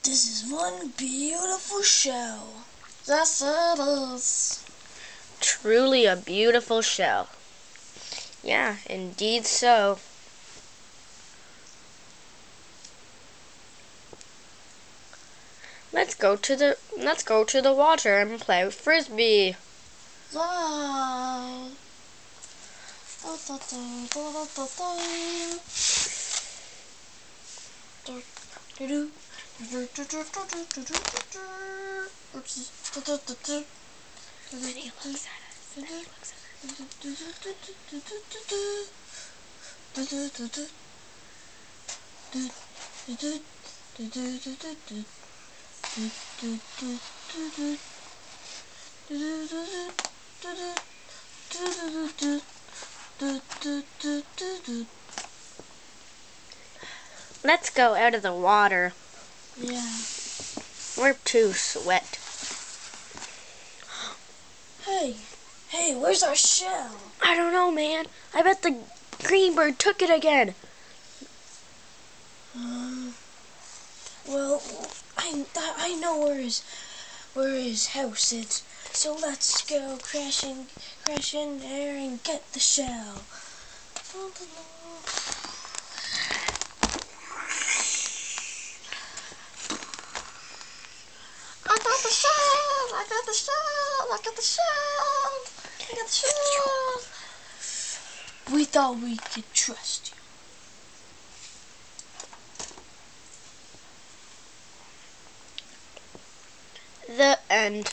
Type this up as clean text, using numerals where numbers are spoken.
This is one beautiful shell. Yes, it is. Truly a beautiful shell. Yeah, indeed so. Let's go to the water and play with frisbee. Yeah. Let's go out of the water. Yeah. We're too wet. Hey, where's our shell? I don't know, man. I bet the green bird took it again. Well, I know where his house is. So let's go crash in there and get the shell. I got the shell! I got the shell! I got the shell! I got the shell! We thought we could trust you. The end.